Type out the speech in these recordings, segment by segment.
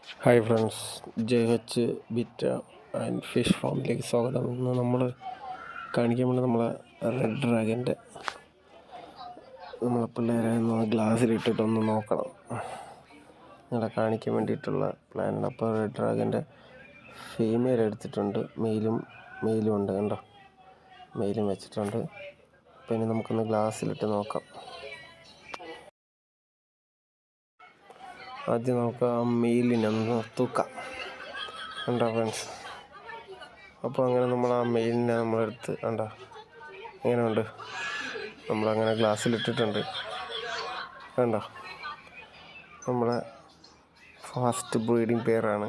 Hi friends, JH ബിറ്റ and fish ഫാമിലേക്ക് സ്വാഗതം. ഇന്ന് നമ്മൾ കാണിക്കാൻ വേണ്ടി നമ്മളെ റെഡ് ഡ്രാഗൻ്റെ നമ്മളെ പിള്ളേരെ ഒന്ന് ഗ്ലാസ്സിലിട്ടിട്ടൊന്ന് നോക്കണം. നിങ്ങളെ കാണിക്കാൻ വേണ്ടിയിട്ടുള്ള പ്ലാനാണ്. അപ്പോൾ റെഡ് ഡ്രാഗൻ്റെ ഫീമെയിൽ എടുത്തിട്ടുണ്ട്, മെയിലും ഉണ്ട് കണ്ടോ, മെയിലും വെച്ചിട്ടുണ്ട്. പിന്നെ നമുക്കൊന്ന് ഗ്ലാസ്സിലിട്ട് നോക്കാം. ആദ്യം നമുക്ക് ആ മെയിലിനൊന്ന് തൂക്കാം കണ്ടോ ഫ്രണ്ട്സ്. അപ്പോൾ അങ്ങനെ നമ്മൾ ആ മെയിലിനെ നമ്മളെടുത്ത് കണ്ടോ എങ്ങനെയുണ്ട്, നമ്മളങ്ങനെ ഗ്ലാസ്സിലിട്ടിട്ടുണ്ട് കണ്ടോ. നമ്മളെ ഫാസ്റ്റ് ബ്രീഡിങ് പെയറാണ്.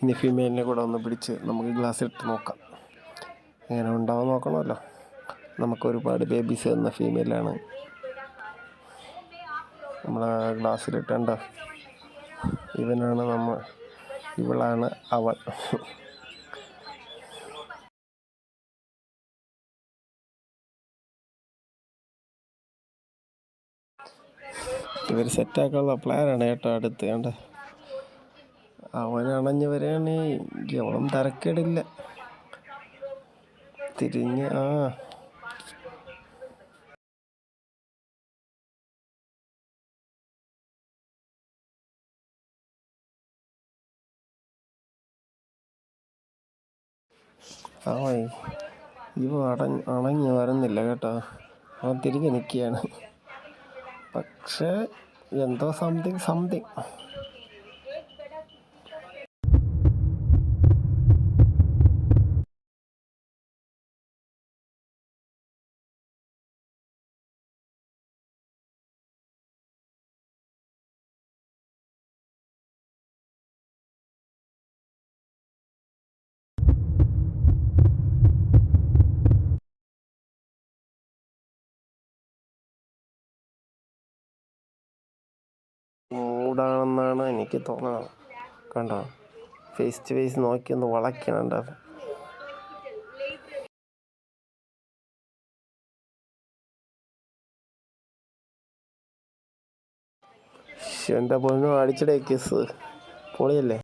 ഇനി ഫീമെയിലിനെ കൂടെ ഒന്ന് പിടിച്ച് നമുക്ക് ഗ്ലാസ്സിലിട്ട് നോക്കാം. എങ്ങനെ ഉണ്ടാവും നോക്കണമല്ലോ. നമുക്ക് ഒരുപാട് ബേബീസ് തന്ന ഫീമെയിലാണ്. നമ്മൾ ഗ്ലാസ്സിലിട്ടണ്ട ഇവളാണ് അവൾ. ഇവർ സെറ്റാക്കാനുള്ള പ്ലാനാണ് കേട്ടോ. അടുത്ത് കണ്ട അവൻ അണഞ്ഞു വരെയാണ്, അവളും തരക്കേടില്ല. തിരിഞ്ഞ് ഇവ അണഞ്ഞ് വരുന്നില്ല കേട്ടോ. അവൻ തിരിഞ്ഞ് നിൽക്കുകയാണ്. പക്ഷേ എന്തോ സംതിങ് മൂടാണെന്നാണ് എനിക്ക് തോന്നുന്നത്. കണ്ടോ, ഫേസ് ടു ഫേസ് നോക്കിയൊന്ന് വളയ്ക്കണുണ്ട്. എൻ്റെ പൊന്നു അടിച്ചിടേ കിസ് പൊളിയല്ലേ.